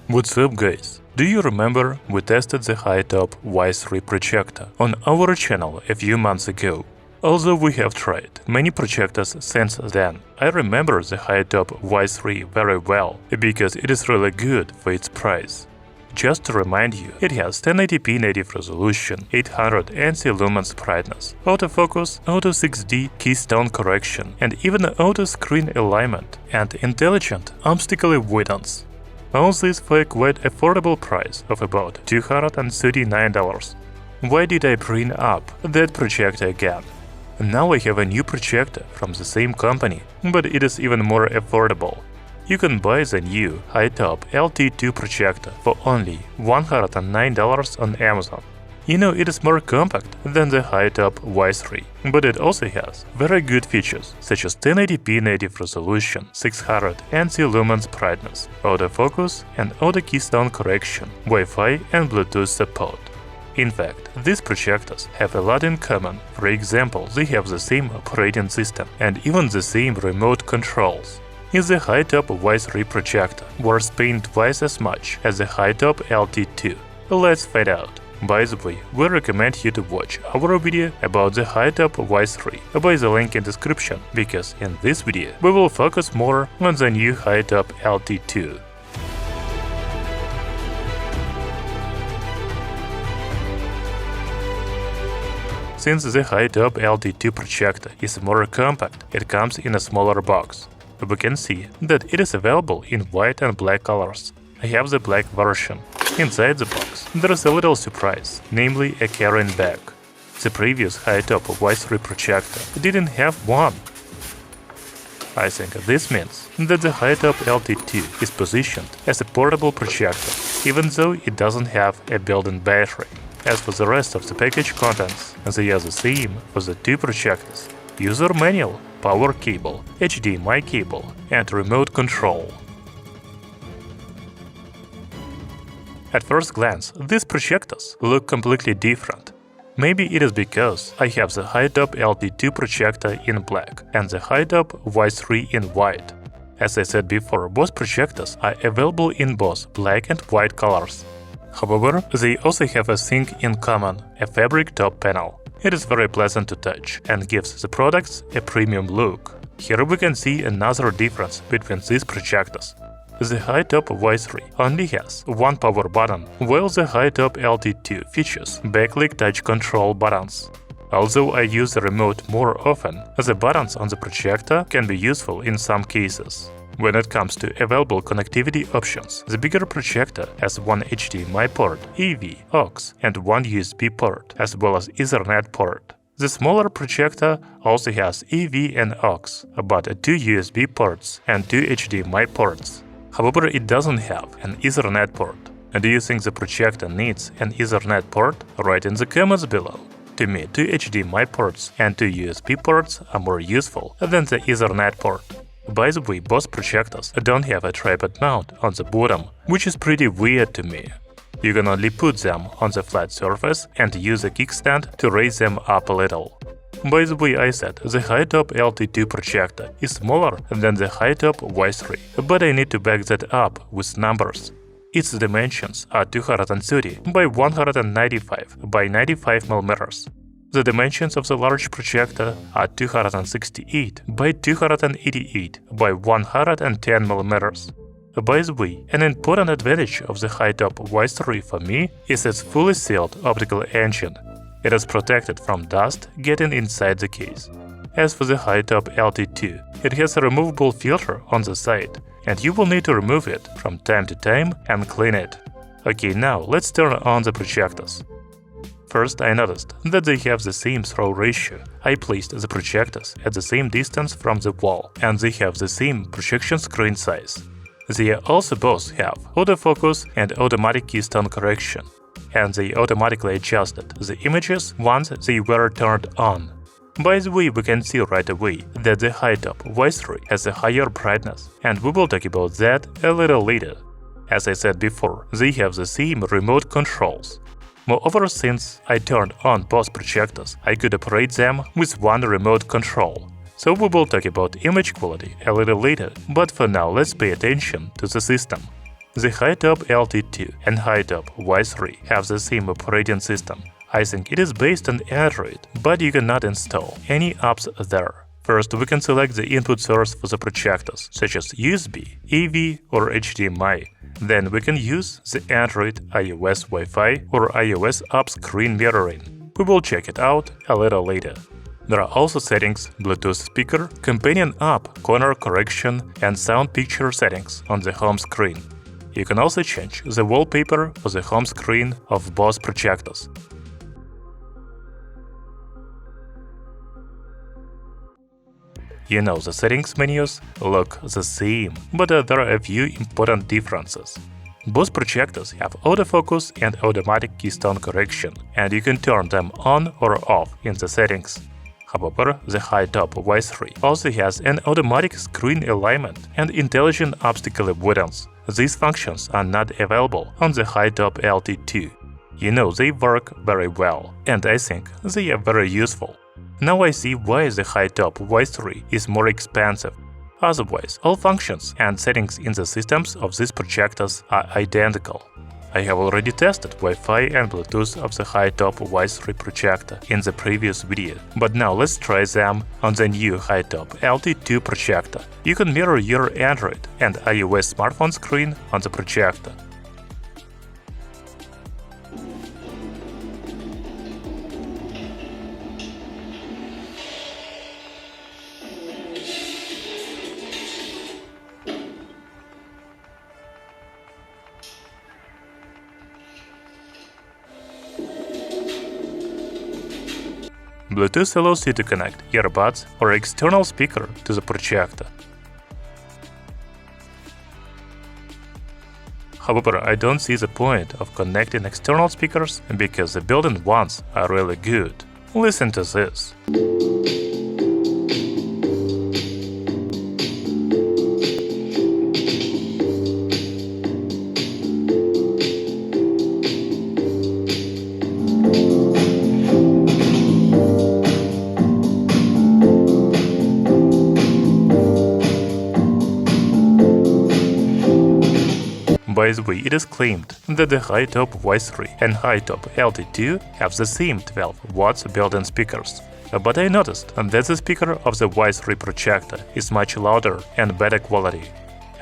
What's up, guys? Do you remember we tested the HYTOBP Y3 projector on our channel a few months ago? Although we have tried many projectors since then, I remember the HYTOBP Y3 very well because it is really good for its price. Just to remind you, it has 1080p native resolution, 800 ANSI lumens brightness, autofocus, auto 6D Keystone correction, and even auto screen alignment and intelligent optical avoidance. All this for a quite affordable price of about $239. Why did I bring up that projector again? Now I have a new projector from the same company, but it is even more affordable. You can buy the new HYTOBP LT2 projector for only $109 on Amazon. You know, it is more compact than the HYTOBP Y3, but it also has very good features such as 1080p native resolution, 600 ANSI lumens brightness, autofocus and auto keystone correction, Wi-Fi and Bluetooth support. In fact, these projectors have a lot in common. For example, they have the same operating system and even the same remote controls. Is the HYTOBP Y3 projector worth paying twice as much as the HYTOBP LT2? Let's find out. By the way, we recommend you to watch our video about the HYTOBP Y3 by the link in description, because in this video we will focus more on the new HYTOBP LT2. Since the HYTOBP LT2 projector is more compact, it comes in a smaller box. We can see that it is available in white and black colors. I have the black version. Inside the box there is a little surprise, namely a carrying bag. The previous HYTOBP Y3 projector didn't have one. I think this means that the HYTOBP LT2 is positioned as a portable projector, even though it doesn't have a built-in battery. As for the rest of the package contents, they are the same for the two projectors: user manual, power cable, HDMI cable, and remote control. At first glance, these projectors look completely different. Maybe it is because I have the HYTOBP LT2 projector in black and the HYTOBP Y3 in white. As I said before, both projectors are available in both black and white colors. However, they also have a thing in common, a fabric top panel. It is very pleasant to touch and gives the products a premium look. Here we can see another difference between these projectors. The HYTOBP Y3 only has one power button, while the HYTOBP LT2 features backlit touch control buttons. Although I use the remote more often, the buttons on the projector can be useful in some cases. When it comes to available connectivity options, the bigger projector has one HDMI port, AV, aux, and one USB port, as well as Ethernet port. The smaller projector also has AV and aux, but two USB ports and two HDMI ports. However, it doesn't have an Ethernet port. Do you think the projector needs an Ethernet port? Write in the comments below. To me, two HDMI ports and two USB ports are more useful than the Ethernet port. By the way, both projectors don't have a tripod mount on the bottom, which is pretty weird to me. You can only put them on the flat surface and use a kickstand to raise them up a little. By the way, I said the HYTOBP LT2 projector is smaller than the HYTOBP Y3, but I need to back that up with numbers. Its dimensions are 230 by 195 by 95 mm. The dimensions of the large projector are 268 by 288 by 110 mm. By the way, an important advantage of the HYTOBP Y3 for me is its fully sealed optical engine. It is protected from dust getting inside the case. As for the HYTOBP LT2, it has a removable filter on the side, and you will need to remove it from time to time and clean it. Okay, now let's turn on the projectors. First, I noticed that they have the same throw ratio. I placed the projectors at the same distance from the wall, and they have the same projection screen size. They also both have autofocus and automatic keystone correction, and they automatically adjusted the images once they were turned on. By the way, we can see right away that the HYTOBP Y3 has a higher brightness, and we will talk about that a little later. As I said before, they have the same remote controls. Moreover, since I turned on both projectors, I could operate them with one remote control. So we will talk about image quality a little later, but for now let's pay attention to the system. The HYTOBP LT2 and HYTOBP Y3 have the same operating system. I think it is based on Android, but you cannot install any apps there. First, we can select the input source for the projectors, such as USB, AV, or HDMI. Then we can use the Android, iOS Wi-Fi, or iOS app screen mirroring. We will check it out a little later. There are also settings, Bluetooth speaker, companion app, corner correction, and sound picture settings on the home screen. You can also change the wallpaper for the home screen of both projectors. You know, the settings menus look the same, but there are a few important differences. Both projectors have autofocus and automatic keystone correction, and you can turn them on or off in the settings. However, the HYTOBP Y3 also has an automatic screen alignment and intelligent obstacle avoidance. These functions are not available on the HYTOBP LT2. You know, they work very well, and I think they are very useful. Now I see why the HYTOBP Y3 is more expensive. Otherwise, all functions and settings in the systems of these projectors are identical. I have already tested Wi-Fi and Bluetooth of the HYTOBP Y3 projector in the previous video, but now let's try them on the new HYTOBP LT2 projector. You can mirror your Android and iOS smartphone screen on the projector. Bluetooth allows you to connect earbuds or external speaker to the projector. However, I don't see the point of connecting external speakers because the built-in ones are really good. Listen to this. By the way, it is claimed that the HYTOBP Y3 and HYTOBP LT2 have the same 12 watts built-in speakers, but I noticed that the speaker of the Y3 projector is much louder and better quality.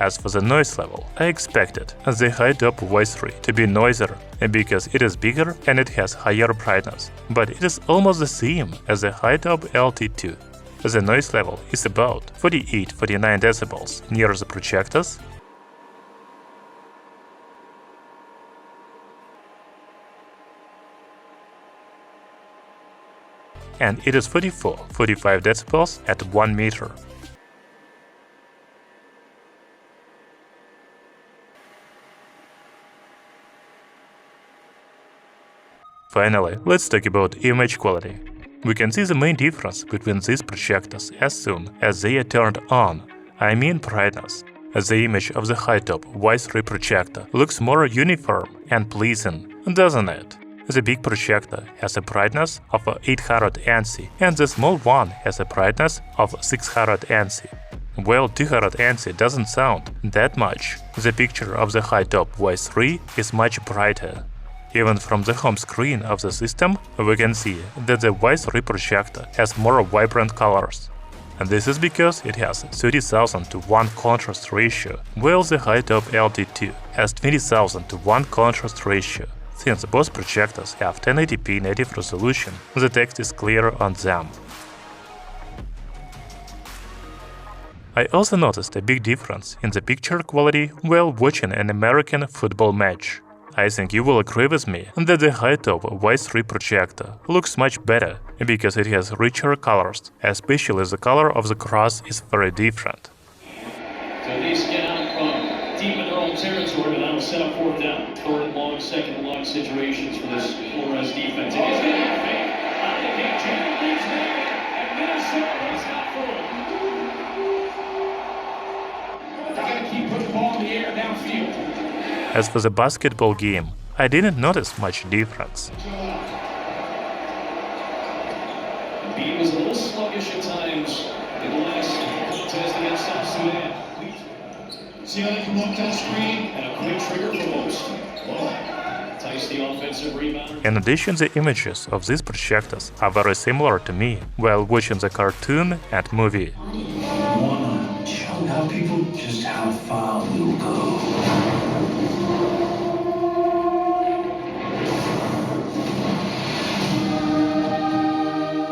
As for the noise level, I expected the HYTOBP Y3 to be noisier because it is bigger and it has higher brightness, but it is almost the same as the HYTOBP LT2. The noise level is about 48–49 decibels near the projectors, and it is 44–45 decibels at 1 meter. Finally, let's talk about image quality. We can see the main difference between these projectors as soon as they are turned on, I mean brightness. The image of the HYTOBP Y3 projector looks more uniform and pleasing, doesn't it? The big projector has a brightness of 800 ANSI, and the small one has a brightness of 600 ANSI. Well, 200 ANSI doesn't sound that much. The picture of the HYTOBP Y3 is much brighter. Even from the home screen of the system, we can see that the Y3 projector has more vibrant colors. And this is because it has 30,000:1 contrast ratio, while the HYTOBP LT2 has 20,000:1 contrast ratio. Since both projectors have 1080p native resolution, the text is clear on them. I also noticed a big difference in the picture quality while watching an American football match. I think you will agree with me that the HYTOBP Y3 projector looks much better because it has richer colors, especially the color of the cross is very different. So they scout from deep in their own territory, and that'll set up fourth down. Third and long, second and long situations for this Flores defense. It is going to be fake. I think Janet leads there, and Minnesota is not for it. They're going to keep putting the ball in the air downfield. As for the basketball game, I didn't notice much difference. The beat was a little sluggish at times in the last contest against South Sudan. See how they come up to the screen? And a quick trigger for most. Whoa. Entice the offensive rebound. In addition, the images of these projectors are very similar to me while watching the cartoon and movie. Wanna tell people just how far we'll go.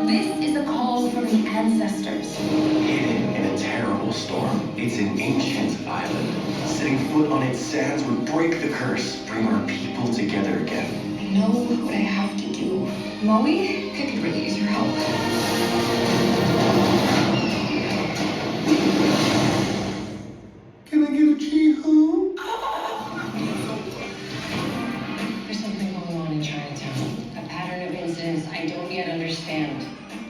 This is a call from the ancestors. Hidden in a terrible storm, it's an ancient island. Setting foot on its sands would break the curse, bring our people together again. I know what I have to do. Moe, I could really use your help. Can I get a chee-hoo? There's something going on in Chinatown. A pattern of incidents I don't yet understand.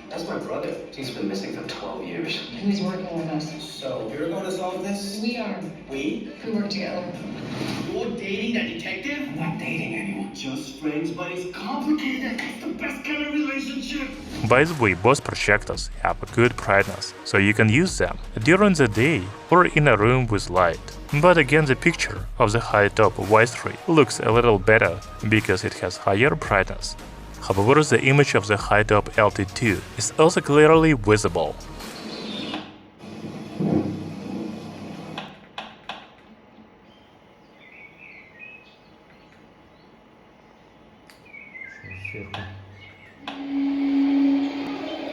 That's my brother. He's been missing for 12 years. Who's working with us? So, you're going to solve this? We are. We? We work together. You're dating that detective? I'm not dating anyone. Just friends, but it's complicated. It's the best kind of relationship. By the way, both projectors have a good brightness, so you can use them during the day or in a room with light. But again, the picture of the HYTOBP Y3 looks a little better because it has higher brightness. However, the image of the HYTOBP LT2 is also clearly visible.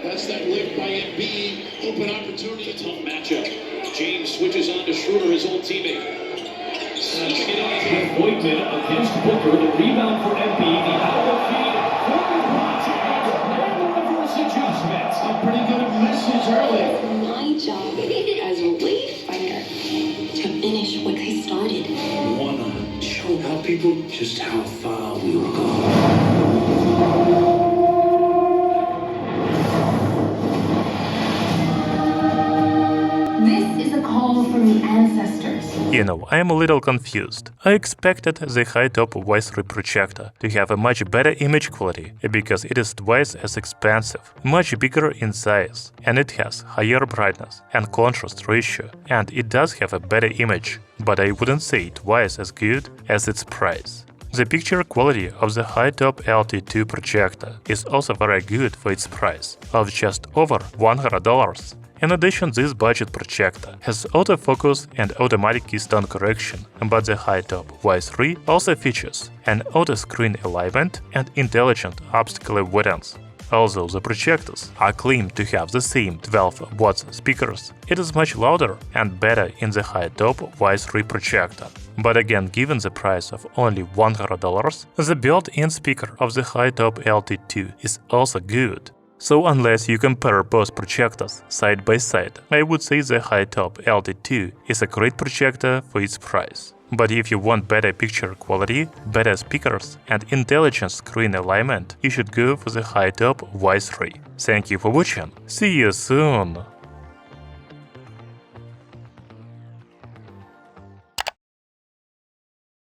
That's that lift by MB. Open opportunity. A tough matchup. James switches on to Schroeder, his old teammate. Voigtman against Booker. The rebound for MB. The outlet feed. Corner project. And the reverse adjustment. A pretty good message early. My job as a wayfinder to finish what I started. Wanna tell people just how far we'll go. This is a call from the ancestors. You know, I am a little confused. I expected the HYTOBP Y3 projector to have a much better image quality because it is twice as expensive, much bigger in size, and it has higher brightness and contrast ratio, and it does have a better image, but I wouldn't say twice as good as its price. The picture quality of the HYTOBP LT2 projector is also very good for its price of just over $100. In addition, this budget projector has autofocus and automatic keystone correction, but the HYTOBP Y3 also features an auto-screen alignment and intelligent optical avoidance. Although the projectors are claimed to have the same 12 watts speakers, it is much louder and better in the HYTOBP Y3 projector. But again, given the price of only $100, the built-in speaker of the HYTOBP LT2 is also good. So unless you compare both projectors side by side, I would say the HYTOBP LT2 is a great projector for its price. But if you want better picture quality, better speakers, and intelligent screen alignment, you should go for the HYTOBP Y3. Thank you for watching. See you soon!